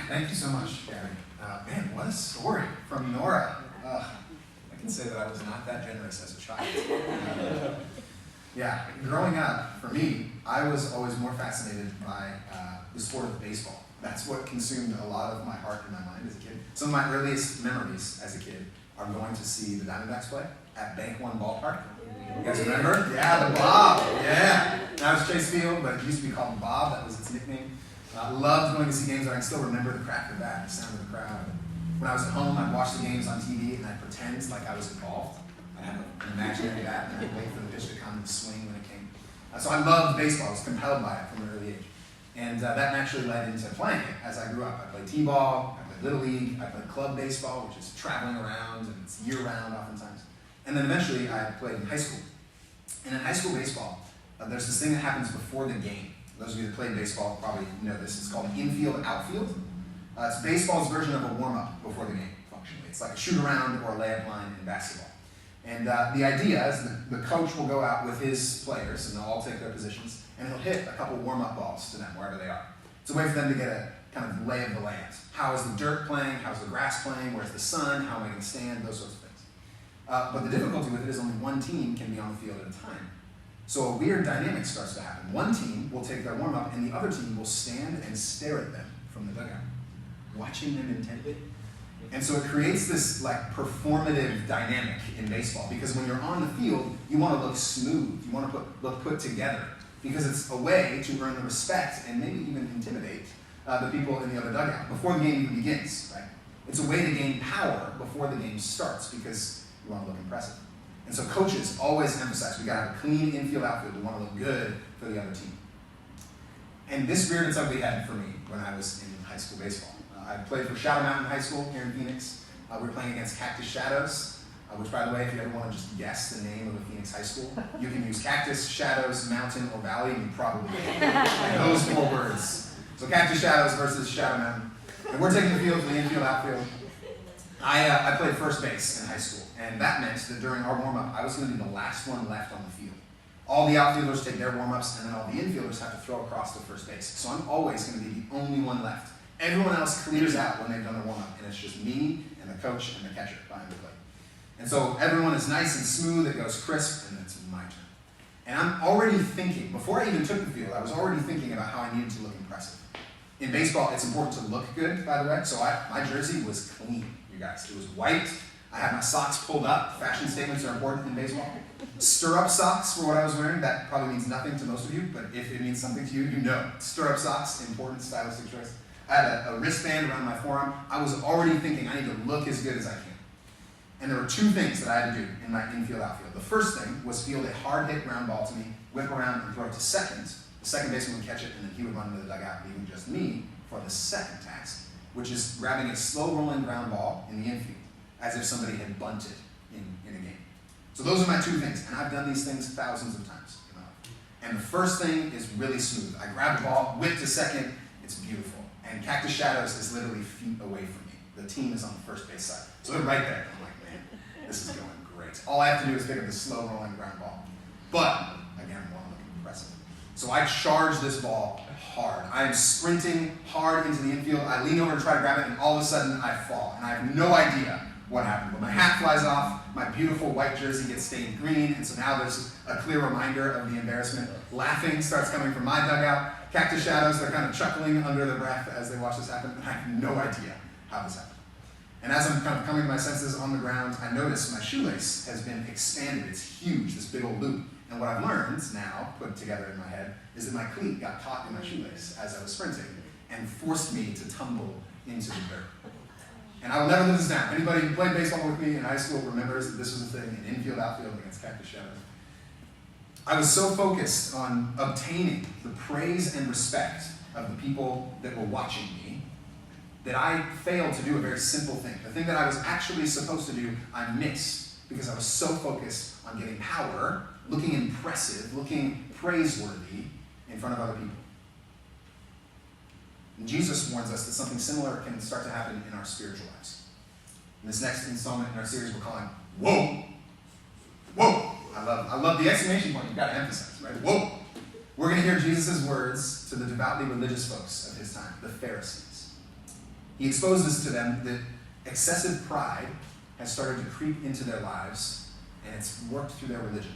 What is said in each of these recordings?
Thank you so much, Gary. Man, what a story from Nora. I can say that I was not that generous as a child. Growing up, for me, I was always more fascinated by the sport of baseball. That's what consumed a lot of my heart and my mind as a kid. Some of my earliest memories as a kid are going to see the Diamondbacks play at Bank One Ballpark. You guys remember? Yeah, the Bob. Yeah. Now it's Chase Field, but it used to be called Bob. That was its nickname. Loved going to see games. I can still remember the crack of the bat, the sound of the crowd. When I was at home, I'd watch the games on TV and I'd pretend like I was involved. I'd have an imaginary bat and I'd wait for the pitch to come and swing when it came. So I loved baseball. I was compelled by it from an early age. And that naturally led into playing it as I grew up. I played t-ball, I played Little League, I played club baseball, which is traveling around and it's year-round oftentimes. And then eventually I played in high school. And in high school baseball, there's this thing that happens before the game. Those of you that played baseball probably know this. It's called infield, outfield. It's baseball's version of a warm-up before the game, functionally. It's like a shoot-around or a layup line in basketball. And the idea is that the coach will go out with his players, and they'll all take their positions, and he'll hit a couple warm-up balls to them, wherever they are. It's a way for them to get a kind of lay of the land. How is the dirt playing? How's the grass playing? Where's the sun? How am I going to stand? Those sorts of things. But the difficulty with it is only one team can be on the field at a time. So a weird dynamic starts to happen. One team will take their warm-up, and the other team will stand and stare at them from the dugout, watching them intently. And so it creates this like performative dynamic in baseball, because when you're on the field, you want to look smooth, you want to look put together, because it's a way to earn the respect and maybe even intimidate the people in the other dugout before the game even begins, right? It's a way to gain power before the game starts, because you want to look impressive. And so coaches always emphasize we got to have a clean infield outfield. We want to look good for the other team. And this reared its ugly head for me when I was in high school baseball. I played for Shadow Mountain High School here in Phoenix. We were playing against Cactus Shadows, which, by the way, if you ever want to just guess the name of a Phoenix high school, you can use Cactus, Shadows, Mountain, or Valley, and you probably like those 4 words. So Cactus Shadows versus Shadow Mountain. And we're taking the field for the infield, outfield. I played first base in high school, and that meant that during our warm-up, I was going to be the last one left on the field. All the outfielders take their warm-ups, and then all the infielders have to throw across to first base. So I'm always going to be the only one left. Everyone else clears out when they've done their warm-up, and it's just me and the coach and the catcher behind the plate. And so everyone is nice and smooth, it goes crisp, and it's my turn. And I'm already thinking, before I even took the field, I was already thinking about how I needed to look impressive. In baseball, it's important to look good, by the way, so my jersey was clean, you guys. It was white. I had my socks pulled up. Fashion statements are important in baseball. Stirrup socks were what I was wearing. That probably means nothing to most of you, but if it means something to you, you know. Stirrup socks, important stylistic choice. I had a wristband around my forearm. I was already thinking I need to look as good as I can. And there were 2 things that I had to do in my infield outfield. The first thing was field a hard hit ground ball to me, whip around and throw it to second. The second baseman would catch it, and then he would run into the dugout, leaving just me for the second task, which is grabbing a slow rolling ground ball in the infield, as if somebody had bunted in a game. So those are my 2 things, and I've done these things thousands of times. And the first thing is really smooth. I grab the ball, whip to second, it's beautiful. And Cactus Shadows is literally feet away from me. The team is on the first base side. So they're right there. I'm like, man, this is going great. All I have to do is pick up the slow rolling ground ball. But, again, I want to look impressive. So I charge this ball hard. I am sprinting hard into the infield. I lean over to try to grab it, and all of a sudden I fall. And I have no idea what happened. But my hat flies off, my beautiful white jersey gets stained green, and so now there's a clear reminder of the embarrassment. Laughing starts coming from my dugout. Cactus Shadows, they're kind of chuckling under their breath as they watch this happen, and I have no idea how this happened. And as I'm kind of coming to my senses on the ground, I notice my shoelace has been expanded. It's huge, this big old loop. And what I've learned now, put together in my head, is that my cleat got caught in my shoelace as I was sprinting and forced me to tumble into the dirt. And I will never live this down. Anybody who played baseball with me in high school remembers that this was a thing in infield, outfield against Cactus Shadows. I was so focused on obtaining the praise and respect of the people that were watching me that I failed to do a very simple thing. The thing that I was actually supposed to do, I missed because I was so focused on getting power, looking impressive, looking praiseworthy in front of other people. And Jesus warns us that something similar can start to happen in our spiritual lives. In this next installment in our series, we're calling Whoa! Whoa! I love the exclamation point. You've got to emphasize, right? Whoa! We're going to hear Jesus' words to the devoutly religious folks of his time, the Pharisees. He exposes to them that excessive pride has started to creep into their lives, and it's worked through their religion.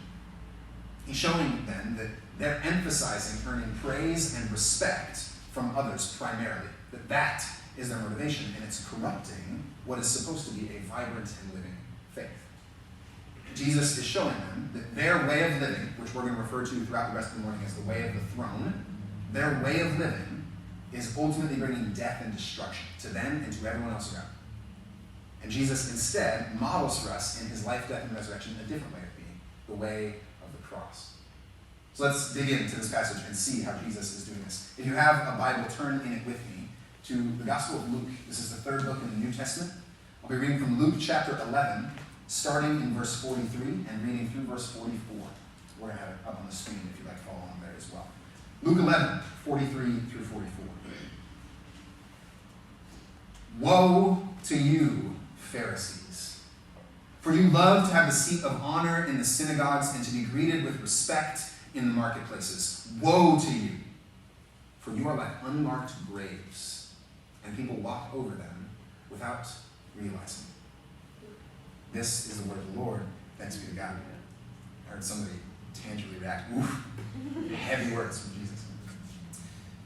He's showing them that they're emphasizing earning praise and respect from others primarily, that is their motivation, and it's corrupting what is supposed to be a vibrant and living faith. Jesus is showing them that their way of living, which we're going to refer to throughout the rest of the morning as the way of the throne, their way of living is ultimately bringing death and destruction to them and to everyone else around. And Jesus instead models for us in his life, death, and resurrection a different way of being, the way of the cross. So let's dig into this passage and see how Jesus is doing this. If you have a Bible, turn in it with me to the Gospel of Luke. This is the third book in the New Testament. I'll be reading from Luke chapter 11, starting in verse 43 and reading through verse 44. We're going to have it up on the screen if you'd like to follow along there as well. Luke 11, 43 through 44. Woe to you, Pharisees, for you love to have the seat of honor in the synagogues and to be greeted with respect in the marketplaces. Woe to you, for you are like unmarked graves, and people walk over them without realizing it. This is the word of the Lord. Thanks be to God. I heard somebody tangibly react. Oof. Heavy words from Jesus.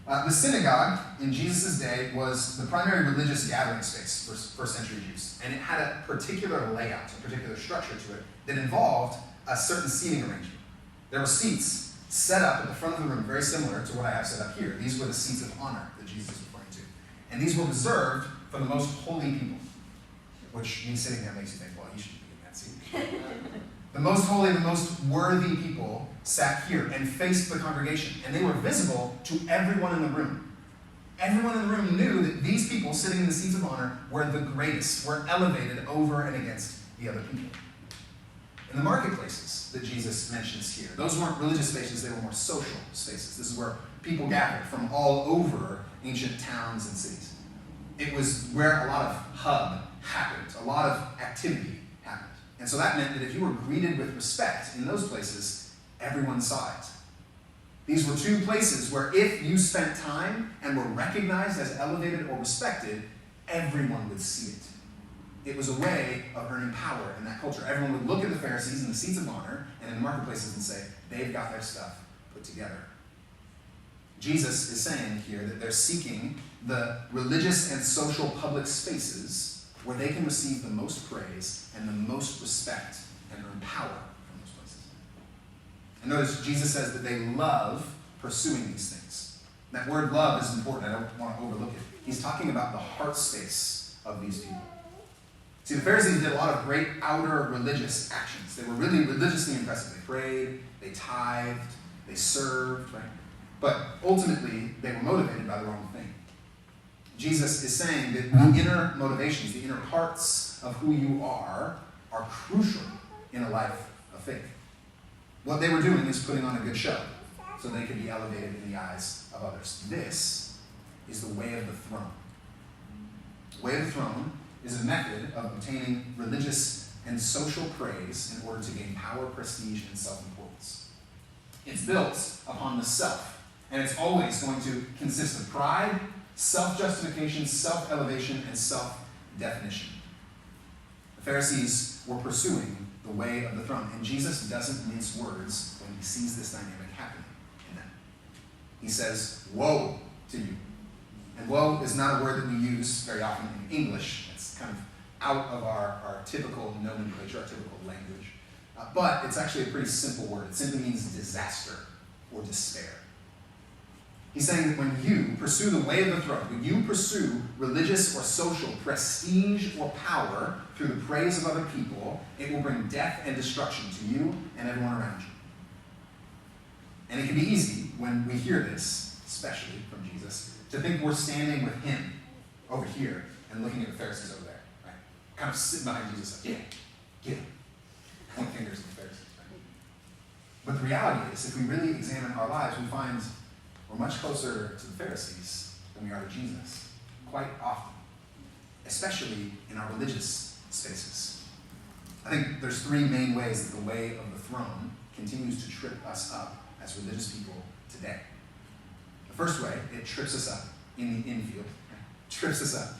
The synagogue in Jesus' day was the primary religious gathering space for first century Jews. And it had a particular layout, a particular structure to it that involved a certain seating arrangement. There were seats set up at the front of the room, very similar to what I have set up here. These were the seats of honor that Jesus was referring to. And these were reserved for the most holy people, which me sitting there makes you think, well, you should be in that seat. The most holy, the most worthy people sat here and faced the congregation, and they were visible to everyone in the room. Everyone in the room knew that these people sitting in the seats of honor were the greatest, were elevated over and against the other people. In the marketplaces that Jesus mentions here, those weren't religious spaces, they were more social spaces. This is where people gathered from all over ancient towns and cities. It was where a lot of hub happened, a lot of activity happened. And so that meant that if you were greeted with respect in those places, everyone saw it. These were two places where if you spent time and were recognized as elevated or respected, everyone would see it. It was a way of earning power in that culture. Everyone would look at the Pharisees in the seats of honor and in the marketplaces and say, they've got their stuff put together. Jesus is saying here that they're seeking the religious and social public spaces where they can receive the most praise and the most respect and earn power from those places. And notice Jesus says that they love pursuing these things. That word love is important. I don't want to overlook it. He's talking about the heart space of these people. See, the Pharisees did a lot of great outer religious actions. They were really religiously impressive. They prayed, they tithed, they served, right? But ultimately, they were motivated by the wrong thing. Jesus is saying that the inner motivations, the inner parts of who you are crucial in a life of faith. What they were doing is putting on a good show so they could be elevated in the eyes of others. This is the way of the throne. The way of the throne is a method of obtaining religious and social praise in order to gain power, prestige, and self-importance. It's built upon the self, and it's always going to consist of pride, self-justification, self-elevation, and self-definition. The Pharisees were pursuing the way of the throne, and Jesus doesn't mince words when he sees this dynamic happening in them. He says, woe to you. And woe is not a word that we use very often in English. It's kind of out of our typical nomenclature, our typical language. But it's actually a pretty simple word. It simply means disaster or despair. He's saying that when you pursue the way of the throne, when you pursue religious or social prestige or power through the praise of other people, it will bring death and destruction to you and everyone around you. And it can be easy when we hear this, especially from Jesus, to think we're standing with him over here and looking at the Pharisees over there, right? Kind of sitting behind Jesus like, get him. Point fingers at the Pharisees, right? But the reality is, if we really examine our lives, we find we're much closer to the Pharisees than we are to Jesus, quite often, especially in our religious spaces. I think there's three main ways that the way of the throne continues to trip us up as religious people today. The first way, it trips us up in the infield. Trips us up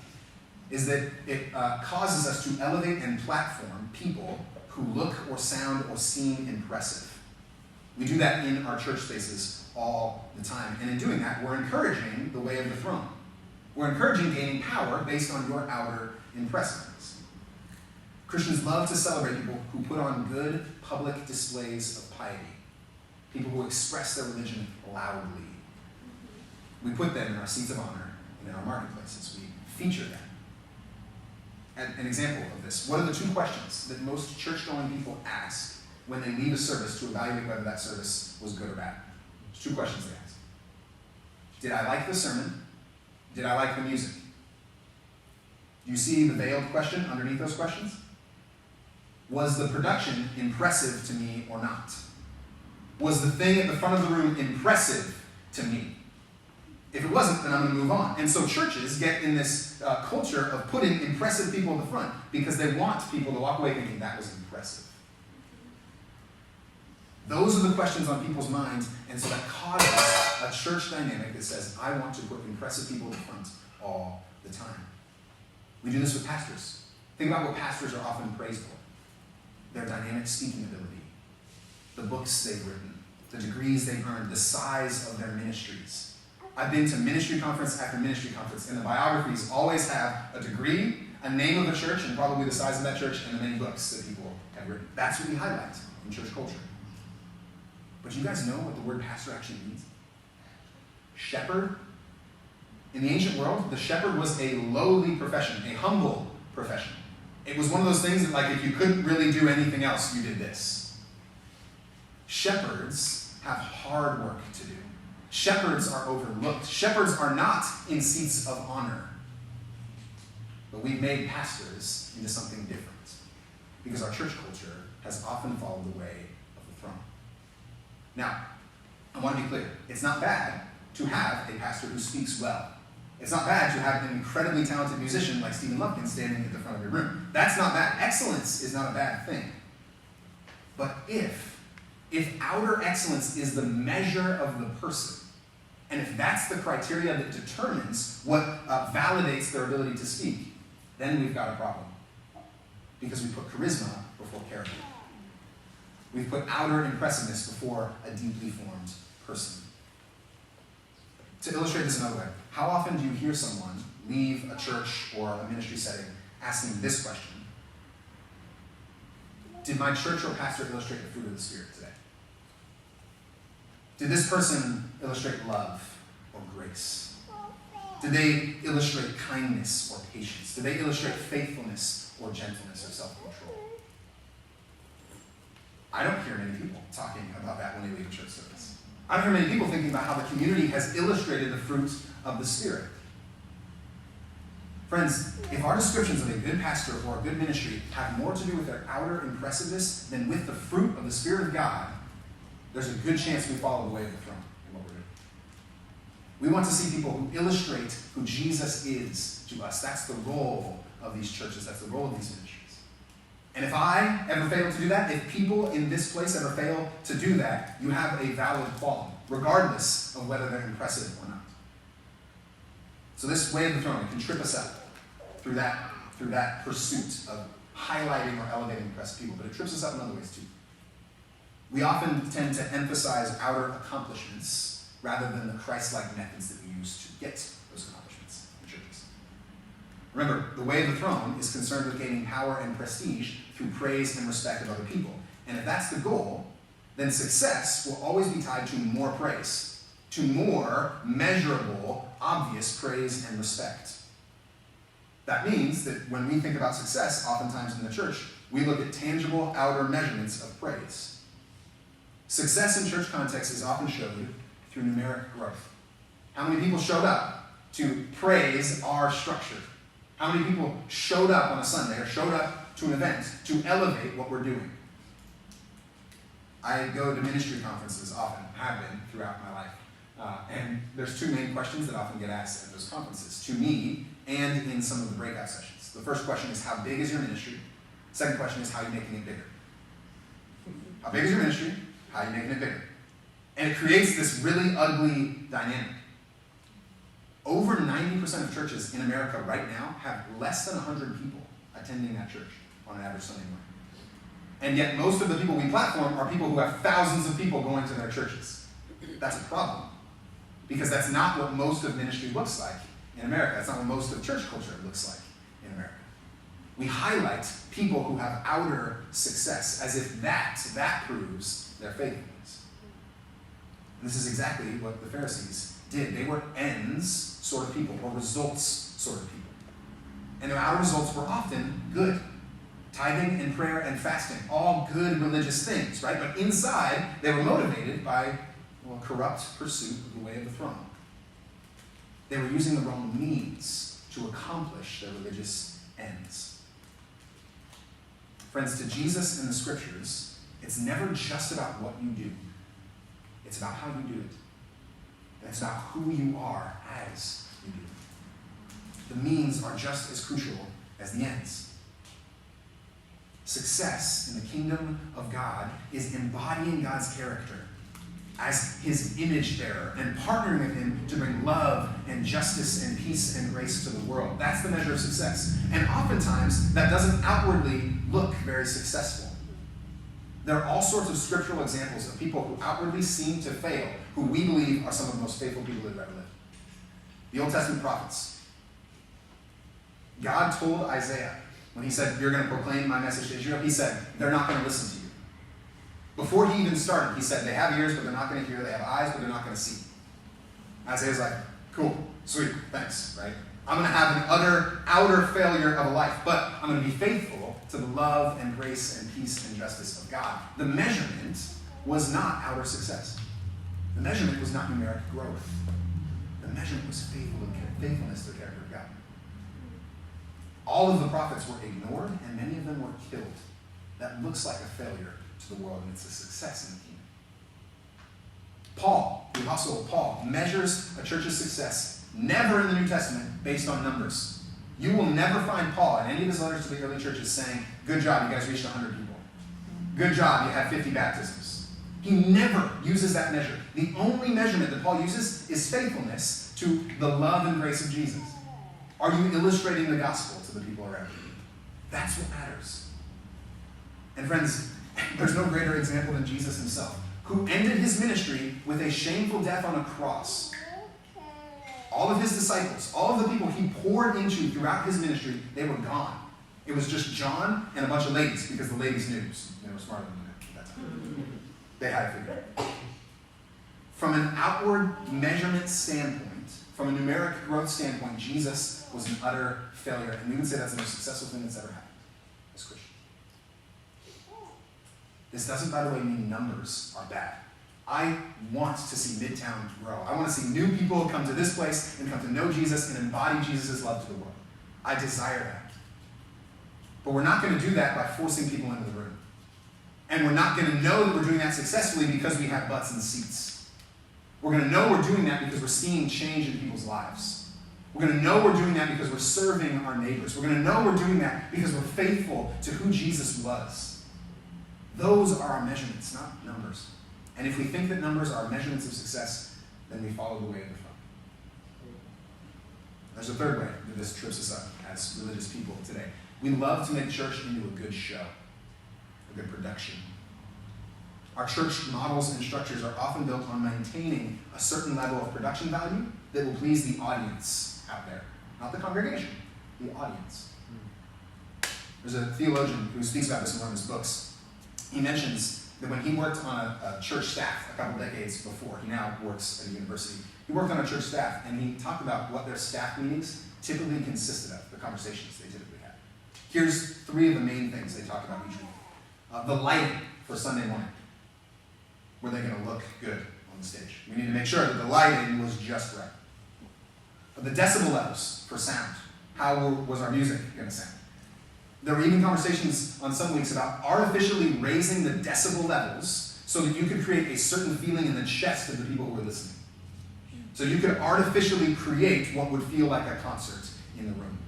is that it causes us to elevate and platform people who look or sound or seem impressive. We do that in our church spaces all the time. And in doing that, we're encouraging the way of the throne. We're encouraging gaining power based on your outer impressiveness. Christians love to celebrate people who put on good public displays of piety, people who express their religion loudly. We put them in our seats of honor in our marketplaces. We feature them. An example of this, what are the 2 questions that most church-going people ask when they leave a service to evaluate whether that service was good or bad? There's 2 questions they ask. Did I like the sermon? Did I like the music? Do you see the veiled question underneath those questions? Was the production impressive to me or not? Was the thing at the front of the room impressive to me? If it wasn't, then I'm going to move on. And so churches get in this culture of putting impressive people at the front because they want people to walk away thinking that was impressive. Those are the questions on people's minds, and so that causes a church dynamic that says, I want to put impressive people at the front all the time. We do this with pastors. Think about what pastors are often praised for. Their dynamic speaking ability, the books they've written, the degrees they've earned, the size of their ministries. I've been to ministry conference after ministry conference, and the biographies always have a degree, a name of a church, and probably the size of that church, and the many books that people have written. That's what we highlight in church culture. But you guys know what the word pastor actually means? Shepherd. In the ancient world, the shepherd was a lowly profession, a humble profession. It was one of those things that, like, if you couldn't really do anything else, you did this. Shepherds have hard work to do. Shepherds are overlooked. Shepherds are not in seats of honor. But we've made pastors into something different because our church culture has often followed the way of the throne. Now, I want to be clear. It's not bad to have a pastor who speaks well. It's not bad to have an incredibly talented musician like Stephen Lumpkin standing at the front of your room. That's not bad. Excellence is not a bad thing. But if outer excellence is the measure of the person, and if that's the criteria that determines what validates their ability to speak, then we've got a problem. Because we put charisma before character. We've put outer impressiveness before a deeply formed person. To illustrate this another way, how often do you hear someone leave a church or a ministry setting asking this question? Did my church or pastor illustrate the fruit of the Spirit today? Did this person illustrate love or grace? Did they illustrate kindness or patience? Did they illustrate faithfulness or gentleness or self-control? I don't hear many people talking about that when they leave a church service. I don't hear many people thinking about how the community has illustrated the fruit of the Spirit. Friends, if our descriptions of a good pastor or a good ministry have more to do with their outer impressiveness than with the fruit of the Spirit of God, there's a good chance we follow the way of the throne in what we're doing. We want to see people who illustrate who Jesus is to us. That's the role of these churches. That's the role of these ministries. And if I ever fail to do that, if people in this place ever fail to do that, you have a valid qualm, regardless of whether they're impressive or not. So this way of the throne can trip us up through that pursuit of highlighting or elevating impressive people, but it trips us up in other ways too. We often tend to emphasize outer accomplishments rather than the Christ-like methods that we use to get those accomplishments in churches. Remember, the way of the throne is concerned with gaining power and prestige through praise and respect of other people. And if that's the goal, then success will always be tied to more praise, to more measurable, obvious praise and respect. That means that when we think about success, oftentimes in the church, we look at tangible outer measurements of praise. Success in church context is often showed through numeric growth. How many people showed up to praise our structure? How many people showed up on a Sunday or showed up to an event to elevate what we're doing? I go to ministry conferences often, have been throughout my life. And there's 2 main questions that often get asked at those conferences, to me and in some of the breakout sessions. The first question is, how big is your ministry? Second question is, how are you making it bigger? How big is your ministry? How are you making it bigger? And it creates this really ugly dynamic. Over 90% of churches in America right now have less than 100 people attending that church on an average Sunday morning. And yet most of the people we platform are people who have thousands of people going to their churches. That's a problem. Because that's not what most of ministry looks like in America. That's not what most of church culture looks like in America. We highlight people who have outer success as if that proves their faithfulness. And this is exactly what the Pharisees did. They were ends sort of people, or results sort of people. And their outer results were often good. Tithing and prayer and fasting, all good religious things, right? But inside, they were motivated by corrupt pursuit of the way of the throne. They were using the wrong means to accomplish their religious ends. Friends, to Jesus in the scriptures, it's never just about what you do. It's about how you do it. And it's about who you are as you do it. The means are just as crucial as the ends. Success in the kingdom of God is embodying God's character as his image bearer and partnering with him to bring love and justice and peace and grace to the world. That's the measure of success. And oftentimes, that doesn't outwardly look very successful. There are all sorts of scriptural examples of people who outwardly seem to fail, who we believe are some of the most faithful people that have ever lived. The Old Testament prophets. God told Isaiah, when he said, you're going to proclaim my message to Israel, he said, they're not going to listen to you. Before he even started, he said, they have ears, but they're not going to hear. They have eyes, but they're not going to see. Isaiah's like, cool, sweet, thanks, right? I'm going to have an outer failure of a life, but I'm going to be faithful to the love and grace and peace and justice of God. The measurement was not outer success. The measurement was not numeric growth. The measurement was faithfulness to the character of God. All of the prophets were ignored, and many of them were killed. That looks like a failure to the world, and it's a success in the kingdom. Paul, the Apostle Paul, measures a church's success never in the New Testament based on numbers. You will never find Paul in any of his letters to the early churches saying, good job, you guys reached 100 people. Good job, you had 50 baptisms. He never uses that measure. The only measurement that Paul uses is faithfulness to the love and grace of Jesus. Are you illustrating the gospel to the people around you? That's what matters. And friends, there's no greater example than Jesus himself, who ended his ministry with a shameful death on a cross. All of his disciples, all of the people he poured into throughout his ministry, they were gone. It was just John and a bunch of ladies, because the ladies knew. They were smarter than that at that time. They had it figured out. From an outward measurement standpoint, from a numeric growth standpoint, Jesus was an utter failure. And we would say that's the most successful thing that's ever happened as Christians. This doesn't, by the way, mean numbers are bad. I want to see Midtown grow. I want to see new people come to this place and come to know Jesus and embody Jesus' love to the world. I desire that. But we're not going to do that by forcing people into the room. And we're not going to know that we're doing that successfully because we have butts and seats. We're going to know we're doing that because we're seeing change in people's lives. We're going to know we're doing that because we're serving our neighbors. We're going to know we're doing that because we're faithful to who Jesus was. Those are our measurements, not numbers. And if we think that numbers are measurements of success, then we follow the way of the throne. There's a third way that this trips us up as religious people today. We love to make church into a good show, a good production. Our church models and structures are often built on maintaining a certain level of production value that will please the audience out there. Not the congregation, the audience. There's a theologian who speaks about this in one of his books. He mentions that when he worked on a church staff a couple decades before, he now works at a university, he worked on a church staff, and he talked about what their staff meetings typically consisted of, the conversations they typically had. Here's 3 of the main things they talk about each week. The lighting for Sunday morning. Were they going to look good on the stage? We need to make sure that the lighting was just right. The decibel levels for sound. How was our music going to sound? There were even conversations on some weeks about artificially raising the decibel levels so that you could create a certain feeling in the chest of the people who were listening. So you could artificially create what would feel like a concert in the room.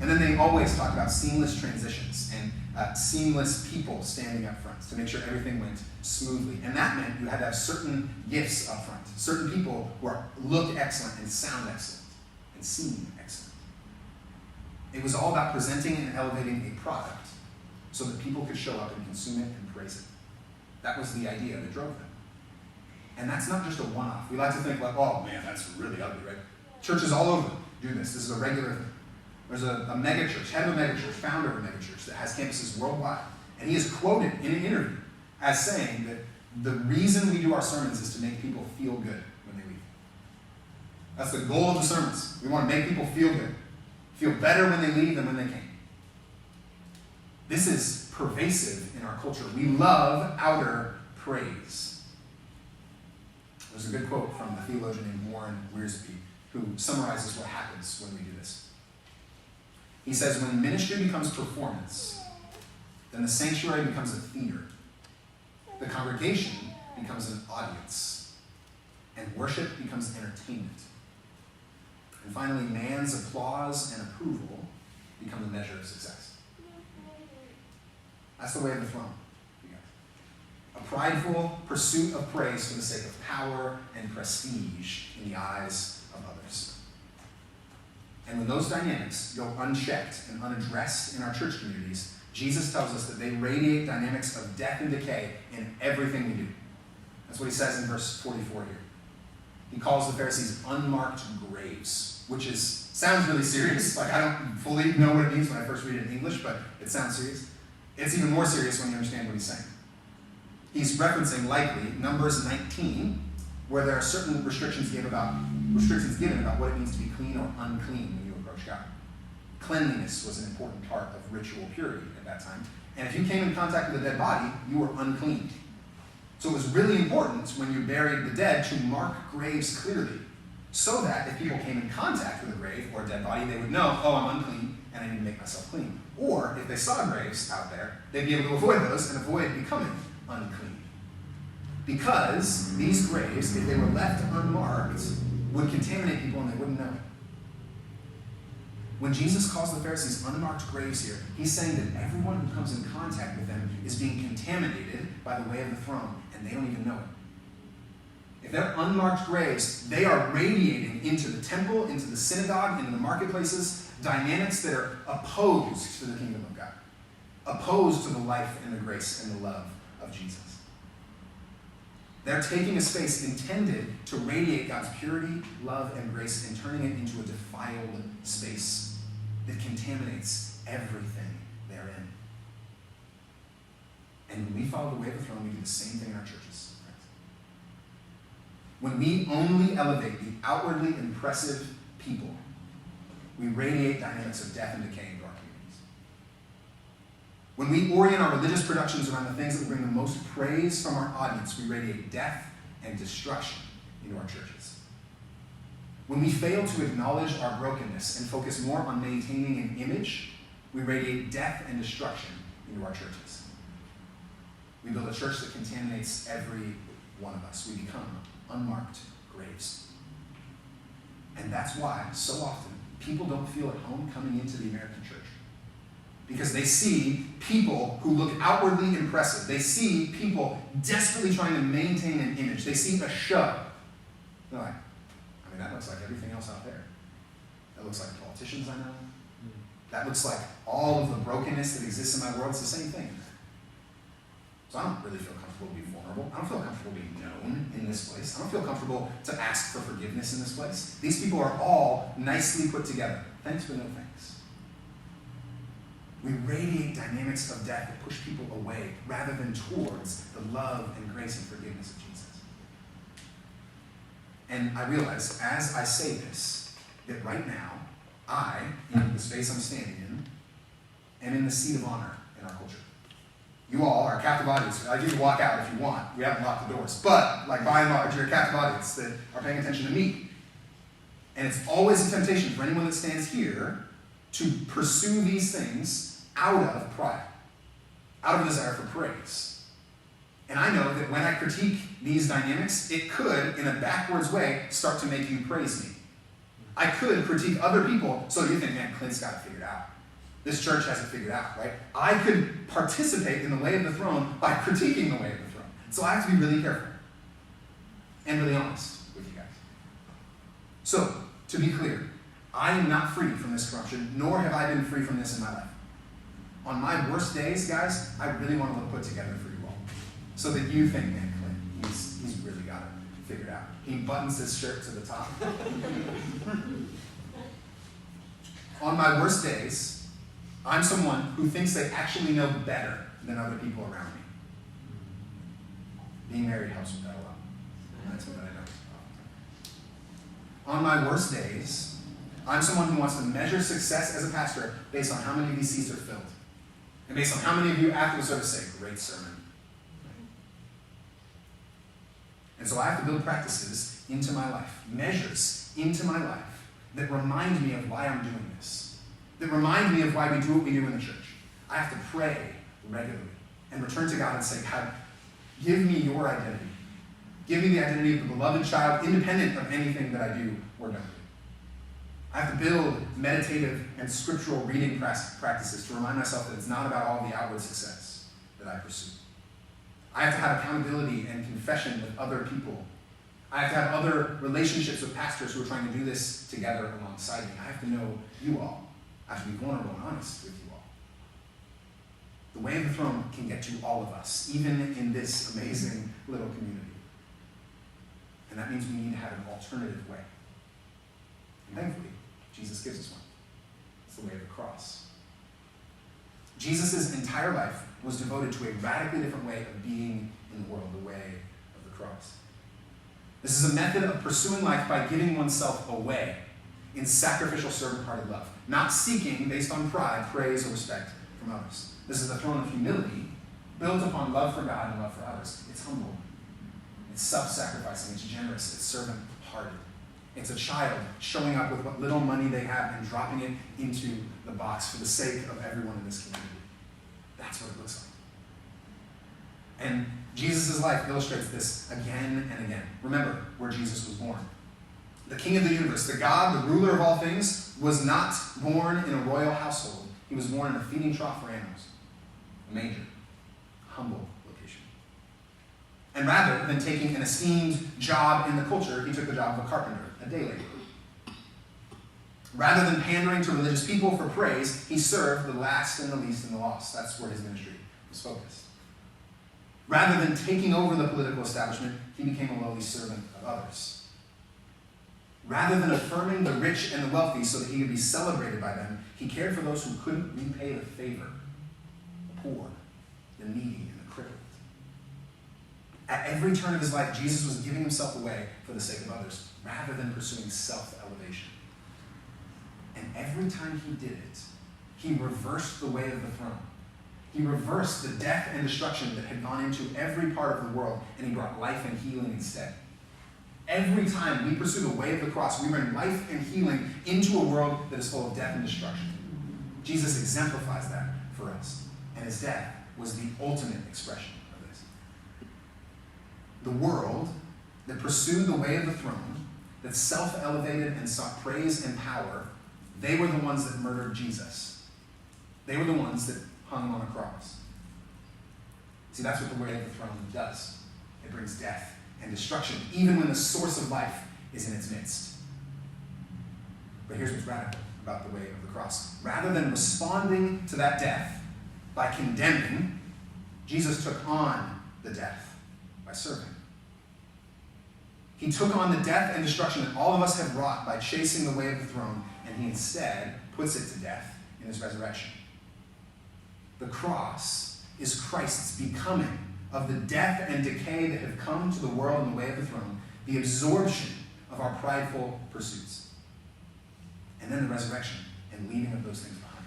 And then they always talked about seamless transitions and seamless people standing up front to make sure everything went smoothly. And that meant you had to have certain gifts up front, certain people who look excellent and sound excellent and seem excellent. It was all about presenting and elevating a product so that people could show up and consume it and praise it. That was the idea that drove them. And that's not just a one-off. We like to think like, oh man, that's really ugly, right? Churches all over do this. This is a regular thing. There's a mega church, head of a mega church, founder of a mega church that has campuses worldwide. And he is quoted in an interview as saying that the reason we do our sermons is to make people feel good when they leave. That's the goal of the sermons. We want to make people feel good. Feel better when they leave than when they came. This is pervasive in our culture. We love outer praise. There's a good quote from a theologian named Warren Wiersbe who summarizes what happens when we do this. He says, when ministry becomes performance, then the sanctuary becomes a theater. The congregation becomes an audience. And worship becomes entertainment. And finally, man's applause and approval become the measure of success. That's the way of the throne, you guys. A prideful pursuit of praise for the sake of power and prestige in the eyes of others. And when those dynamics go unchecked and unaddressed in our church communities, Jesus tells us that they radiate dynamics of death and decay in everything we do. That's what he says in verse 44 here. He calls the Pharisees unmarked graves, which sounds really serious. Like, I don't fully know what it means when I first read it in English, but it sounds serious. It's even more serious when you understand what he's saying. He's referencing, likely, Numbers 19, where there are certain restrictions given about what it means to be clean or unclean when you approach God. Cleanliness was an important part of ritual purity at that time. And if you came in contact with a dead body, you were unclean. So it was really important when you buried the dead to mark graves clearly, so that if people came in contact with a grave or a dead body, they would know, oh, I'm unclean, and I need to make myself clean. Or if they saw graves out there, they'd be able to avoid those and avoid becoming unclean. Because these graves, if they were left unmarked, would contaminate people and they wouldn't know it. When Jesus calls the Pharisees unmarked graves here, he's saying that everyone who comes in contact with them is being contaminated by the way of the throne, and they don't even know it. If they're unmarked graves, they are radiating into the temple, into the synagogue, into the marketplaces, dynamics that are opposed to the kingdom of God, opposed to the life and the grace and the love of Jesus. They're taking a space intended to radiate God's purity, love, and grace and turning it into a defiled space that contaminates everything therein. And when we follow the way of the throne, we do the same thing in our churches. Right? When we only elevate the outwardly impressive people, we radiate dynamics of death and decay into our communities. When we orient our religious productions around the things that will bring the most praise from our audience, we radiate death and destruction into our churches. When we fail to acknowledge our brokenness and focus more on maintaining an image, we radiate death and destruction into our churches. We build a church that contaminates every one of us. We become unmarked graves. And that's why, so often, people don't feel at home coming into the American church. Because they see people who look outwardly impressive. They see people desperately trying to maintain an image. They see a show. They're like, I mean, that looks like everything else out there. That looks like the politicians I know. That looks like all of the brokenness that exists in my world. It's the same thing. So I don't really feel comfortable being vulnerable. I don't feel comfortable being known in this place. I don't feel comfortable to ask for forgiveness in this place. These people are all nicely put together. Thanks, but no thanks. We radiate dynamics of death that push people away rather than towards the love and grace and forgiveness of Jesus. And I realize as I say this, that right now, I, in the space I'm standing in, am in the seat of honor in our culture. You all are a captive audience. I give you to walk out if you want. We haven't locked the doors. But, like by and large, you're a captive audience that are paying attention to me. And it's always a temptation for anyone that stands here to pursue these things out of pride, out of desire for praise. And I know that when I critique these dynamics, it could, in a backwards way, start to make you praise me. I could critique other people, so you think, man, Clint's got it figured out. This church has it figured out, right? I could participate in the way of the throne by critiquing the way of the throne. So I have to be really careful and really honest with you guys. So, to be clear, I am not free from this corruption, nor have I been free from this in my life. On my worst days, guys, I really want to look put together for you all. So that you think, man, Clint, he's really got it figured out. He buttons his shirt to the top. On my worst days, I'm someone who thinks they actually know better than other people around me. Being married helps with that a lot. That's what I know. On my worst days, I'm someone who wants to measure success as a pastor based on how many of these seats are filled. And based on how many of you after the service say, great sermon. And so I have to build practices into my life, measures into my life that remind me of why I'm doing this, that remind me of why we do what we do in the church. I have to pray regularly and return to God and say, God, give me your identity. Give me the identity of the beloved child, independent of anything that I do or don't do. I have to build meditative and scriptural reading practices to remind myself that it's not about all the outward success that I pursue. I have to have accountability and confession with other people. I have to have other relationships with pastors who are trying to do this together alongside me. I have to know you all. I have to be vulnerable and honest with you all. The way of the throne can get to all of us, even in this amazing little community. And that means we need to have an alternative way. And thankfully, Jesus gives us one. It's the way of the cross. Jesus' entire life was devoted to a radically different way of being in the world, the way of the cross. This is a method of pursuing life by giving oneself away in sacrificial, servant-hearted love, not seeking, based on pride, praise or respect from others. This is the throne of humility, built upon love for God and love for others. It's humble. It's self-sacrificing. It's generous. It's servant-hearted. It's a child showing up with what little money they have and dropping it into the box for the sake of everyone in this community. That's what it looks like. And Jesus' life illustrates this again and again. Remember where Jesus was born. The King of the universe, the God, the ruler of all things, was not born in a royal household. He was born in a feeding trough for animals. A manger. Humble location. And rather than taking an esteemed job in the culture, he took the job of a carpenter, a day laborer. Rather than pandering to religious people for praise, he served the last and the least and the lost. That's where his ministry was focused. Rather than taking over the political establishment, he became a lowly servant of others. Rather than affirming the rich and the wealthy so that he could be celebrated by them, he cared for those who couldn't repay the favor, the poor, the needy, and the crippled. At every turn of his life, Jesus was giving himself away for the sake of others, rather than pursuing self-elevation. And every time he did it, he reversed the way of the throne. He reversed the death and destruction that had gone into every part of the world, and he brought life and healing instead. Every time we pursue the way of the cross, we bring life and healing into a world that is full of death and destruction. Jesus exemplifies that for us, and his death was the ultimate expression of this. The world that pursued the way of the throne, that self-elevated and sought praise and power, they were the ones that murdered Jesus. They were the ones that hung him on a cross. See, that's what the way of the throne does. It brings death and destruction, even when the source of life is in its midst. But here's what's radical about the way of the cross. Rather than responding to that death by condemning, Jesus took on the death by serving. He took on the death and destruction that all of us have wrought by chasing the way of the throne, and he instead puts it to death in his resurrection. The cross is Christ's becoming of the death and decay that have come to the world in the way of the throne, the absorption of our prideful pursuits, and then the resurrection and leaving of those things behind.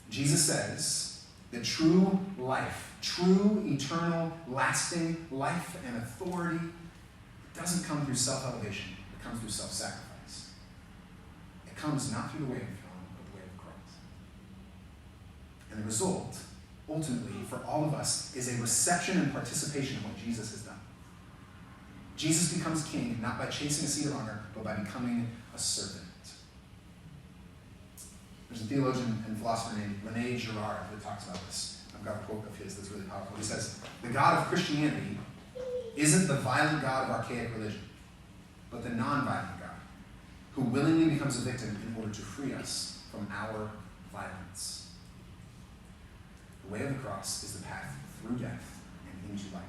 Jesus says that true life, true, eternal, lasting life and authority doesn't come through self-elevation. It comes through self-sacrifice. It comes not through the way of the throne, but the way of the cross. And the result, ultimately, for all of us, is a reception and participation in what Jesus has done. Jesus becomes king not by chasing a seat of honor, but by becoming a servant. There's a theologian and philosopher named Rene Girard that talks about this. I've got a quote of his that's really powerful. He says, "The God of Christianity isn't the violent God of archaic religion, but the non-violent God, who willingly becomes a victim in order to free us from our violence. The way of the cross is the path through death and into life."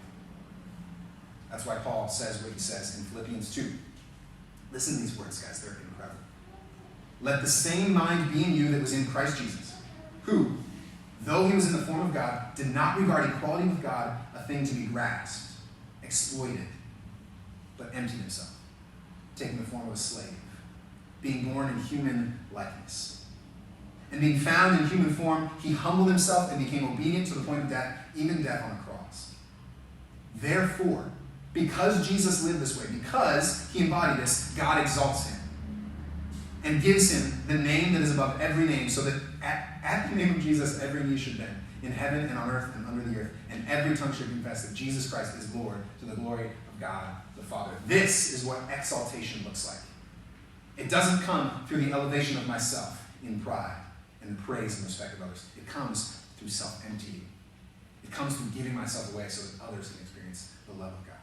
That's why Paul says what he says in Philippians 2. Listen to these words, guys. They're incredible. "Let the same mind be in you that was in Christ Jesus, who, though he was in the form of God, did not regard equality with God a thing to be grasped, exploited, but emptied himself, taking the form of a slave, being born in human likeness. And being found in human form, he humbled himself and became obedient to the point of death, even death on a cross. Therefore, because Jesus lived this way, because he embodied this, God exalts him and gives him the name that is above every name, so that at the name of Jesus, every knee should bend, in heaven and on earth and under the earth, and every tongue should confess that Jesus Christ is Lord, to the glory of God the Father." This is what exaltation looks like. It doesn't come through the elevation of myself in pride and the praise and respect of others. It comes through self-emptying. It comes through giving myself away so that others can experience the love of God.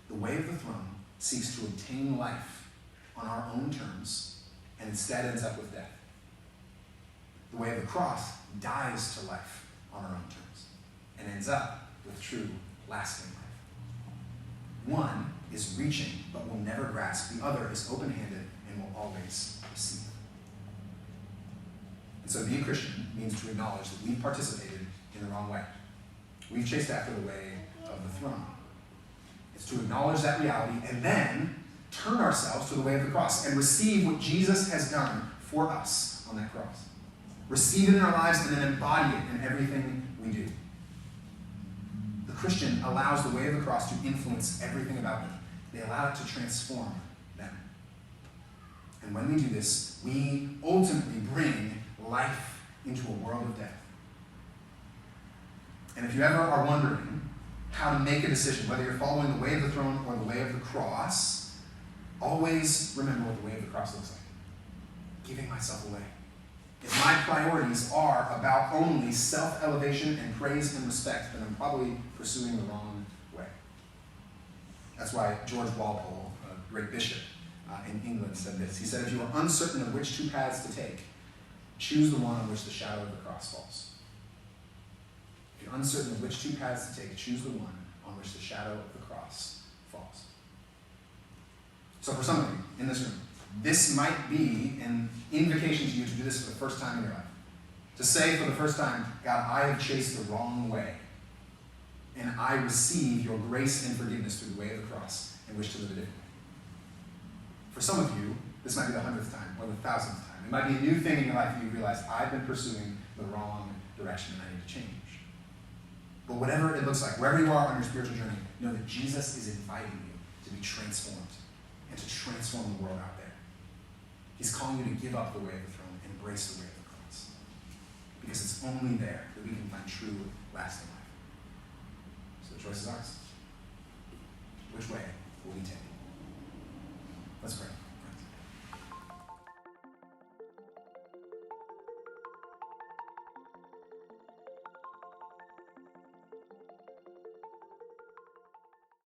The way of the throne seeks to obtain life on our own terms and instead ends up with death. The way of the cross dies to life on our own terms and ends up with true, lasting life. One is reaching but will never grasp. The other is open-handed and will always receive. And so to be a Christian means to acknowledge that we've participated in the wrong way. We've chased after the way of the throne. It's to acknowledge that reality and then turn ourselves to the way of the cross and receive what Jesus has done for us on that cross. Receive it in our lives and then embody it in everything we do. The Christian allows the way of the cross to influence everything about them. They allow it to transform them. And when we do this, we ultimately bring life into a world of death. And if you ever are wondering how to make a decision, whether you're following the way of the throne or the way of the cross, always remember what the way of the cross looks like. Giving myself away. If my priorities are about only self-elevation and praise and respect, then I'm probably pursuing the wrong way. That's why George Walpole, a great bishop in England, said this. He said, "If you are uncertain of which two paths to take, choose the one on which the shadow of the cross falls." If you're uncertain of which two paths to take, choose the one on which the shadow of the cross falls. So for some of you in this room, this might be an invitation to you to do this for the first time in your life. To say for the first time, "God, I have chased the wrong way, and I receive your grace and forgiveness through the way of the cross and wish to live a different way." For some of you, this might be the 100th time or the 1000th time. It might be a new thing in your life that you realize, I've been pursuing the wrong direction and I need to change. But whatever it looks like, wherever you are on your spiritual journey, know that Jesus is inviting you to be transformed and to transform the world out there. He's calling you to give up the way of the throne and embrace the way of the cross. Because it's only there that we can find true, lasting life. So the choice is ours. Which way will we take? Let's pray.